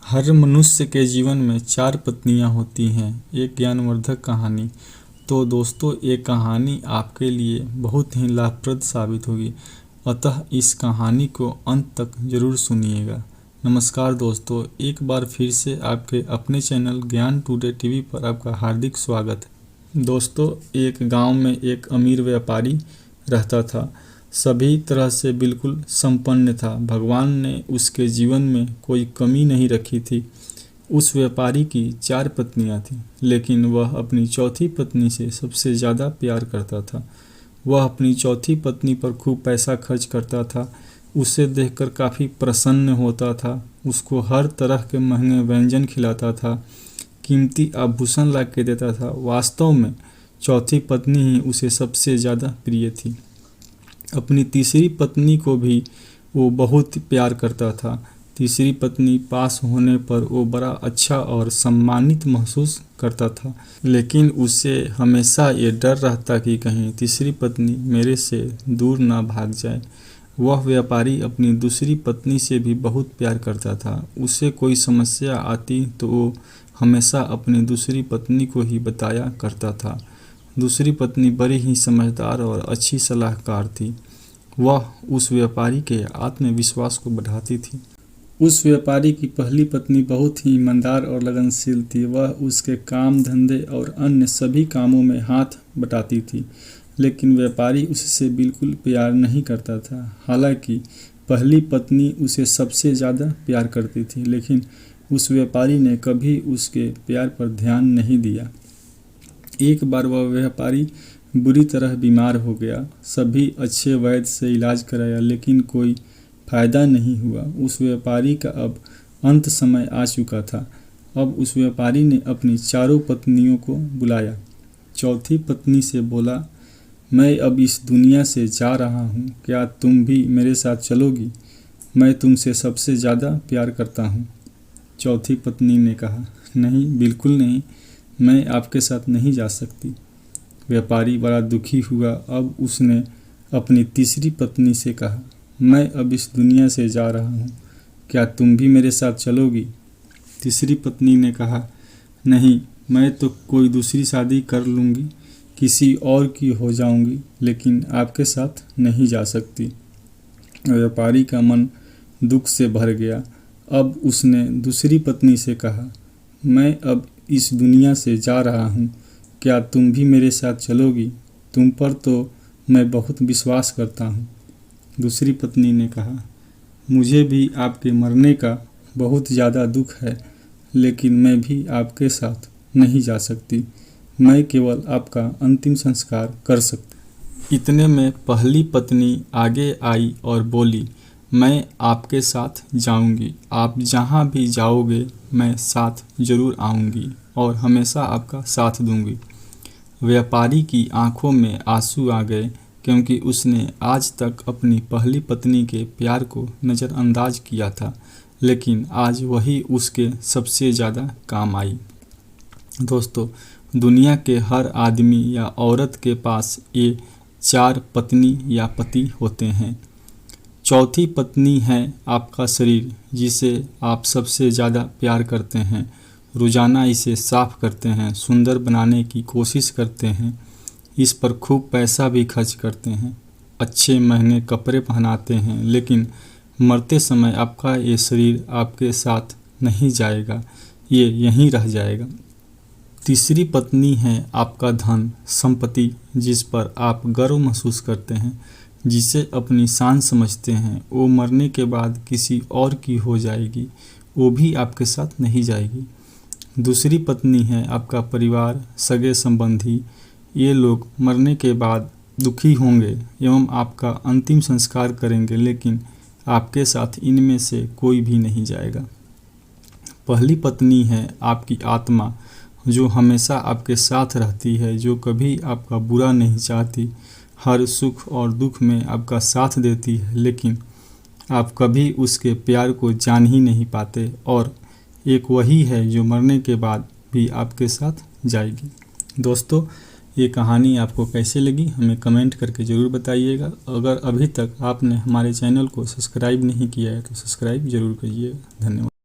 हर मनुष्य के जीवन में 4 पत्नियां होती हैं। एक ज्ञानवर्धक कहानी। तो दोस्तों, ये कहानी आपके लिए बहुत ही लाभप्रद साबित होगी, अतः इस कहानी को अंत तक जरूर सुनिएगा। नमस्कार दोस्तों, एक बार फिर से आपके अपने चैनल ज्ञान टुडे टीवी पर आपका हार्दिक स्वागत है। दोस्तों, एक गांव में एक अमीर व्यापारी रहता था। सभी तरह से बिल्कुल संपन्न था। भगवान ने उसके जीवन में कोई कमी नहीं रखी थी। उस व्यापारी की 4 पत्नियां थीं, लेकिन वह अपनी चौथी पत्नी से सबसे ज़्यादा प्यार करता था। वह अपनी चौथी पत्नी पर खूब पैसा खर्च करता था। उसे देखकर काफ़ी प्रसन्न होता था। उसको हर तरह के महंगे व्यंजन खिलाता था, कीमती आभूषण ला के देता था। वास्तव में चौथी पत्नी ही उसे सबसे ज़्यादा प्रिय थी। अपनी तीसरी पत्नी को भी वो बहुत प्यार करता था। तीसरी पत्नी पास होने पर वो बड़ा अच्छा और सम्मानित महसूस करता था, लेकिन उसे हमेशा ये डर रहता कि कहीं तीसरी पत्नी मेरे से दूर ना भाग जाए। वह व्यापारी अपनी दूसरी पत्नी से भी बहुत प्यार करता था। उसे कोई समस्या आती तो वो हमेशा अपनी दूसरी पत्नी को ही बताया करता था। दूसरी पत्नी बड़ी ही समझदार और अच्छी सलाहकार थी। वह उस व्यापारी के आत्मविश्वास को बढ़ाती थी। उस व्यापारी की पहली पत्नी बहुत ही ईमानदार और लगनशील थी। वह उसके काम धंधे और अन्य सभी कामों में हाथ बटाती थी, लेकिन व्यापारी उससे बिल्कुल प्यार नहीं करता था। हालांकि पहली पत्नी उसे सबसे ज़्यादा प्यार करती थी, लेकिन उस व्यापारी ने कभी उसके प्यार पर ध्यान नहीं दिया। एक बार वह व्यापारी बुरी तरह बीमार हो गया। सभी अच्छे वैद्य से इलाज कराया, लेकिन कोई फायदा नहीं हुआ। उस व्यापारी का अब अंत समय आ चुका था। अब उस व्यापारी ने अपनी चारों पत्नियों को बुलाया। चौथी पत्नी से बोला, मैं अब इस दुनिया से जा रहा हूँ, क्या तुम भी मेरे साथ चलोगी? मैं तुमसे सबसे ज़्यादा प्यार करता हूँ। चौथी पत्नी ने कहा, नहीं, बिल्कुल नहीं, मैं आपके साथ नहीं जा सकती। व्यापारी बड़ा दुखी हुआ। अब उसने अपनी तीसरी पत्नी से कहा, मैं अब इस दुनिया से जा रहा हूँ, क्या तुम भी मेरे साथ चलोगी? तीसरी पत्नी ने कहा, नहीं, मैं तो कोई दूसरी शादी कर लूँगी, किसी और की हो जाऊँगी, लेकिन आपके साथ नहीं जा सकती। व्यापारी का मन दुख से भर गया। अब उसने दूसरी पत्नी से कहा, मैं अब इस दुनिया से जा रहा हूँ, क्या तुम भी मेरे साथ चलोगी? तुम पर तो मैं बहुत विश्वास करता हूँ। दूसरी पत्नी ने कहा, मुझे भी आपके मरने का बहुत ज़्यादा दुख है, लेकिन मैं भी आपके साथ नहीं जा सकती। मैं केवल आपका अंतिम संस्कार कर सकती। इतने में पहली पत्नी आगे आई और बोली, मैं आपके साथ जाऊंगी। आप जहाँ भी जाओगे मैं साथ जरूर आऊंगी और हमेशा आपका साथ दूंगी। व्यापारी की आंखों में आंसू आ गए, क्योंकि उसने आज तक अपनी पहली पत्नी के प्यार को नज़रअंदाज किया था, लेकिन आज वही उसके सबसे ज़्यादा काम आई। दोस्तों, दुनिया के हर आदमी या औरत के पास ये 4 पत्नी या पति होते हैं। चौथी पत्नी है आपका शरीर, जिसे आप सबसे ज़्यादा प्यार करते हैं। रोज़ाना इसे साफ करते हैं, सुंदर बनाने की कोशिश करते हैं, इस पर खूब पैसा भी खर्च करते हैं, अच्छे महंगे कपड़े पहनाते हैं, लेकिन मरते समय आपका ये शरीर आपके साथ नहीं जाएगा, ये यहीं रह जाएगा। तीसरी पत्नी है आपका धन संपत्ति, जिस पर आप गर्व महसूस करते हैं, जिसे अपनी शान समझते हैं। वो मरने के बाद किसी और की हो जाएगी, वो भी आपके साथ नहीं जाएगी। दूसरी पत्नी है आपका परिवार, सगे संबंधी। ये लोग मरने के बाद दुखी होंगे एवं आपका अंतिम संस्कार करेंगे, लेकिन आपके साथ इनमें से कोई भी नहीं जाएगा। पहली पत्नी है आपकी आत्मा, जो हमेशा आपके साथ रहती है, जो कभी आपका बुरा नहीं चाहती, हर सुख और दुख में आपका साथ देती है, लेकिन आप कभी उसके प्यार को जान ही नहीं पाते। और एक वही है जो मरने के बाद भी आपके साथ जाएगी। दोस्तों, ये कहानी आपको कैसे लगी हमें कमेंट करके ज़रूर बताइएगा। अगर अभी तक आपने हमारे चैनल को सब्सक्राइब नहीं किया है तो सब्सक्राइब ज़रूर करिएगा। धन्यवाद।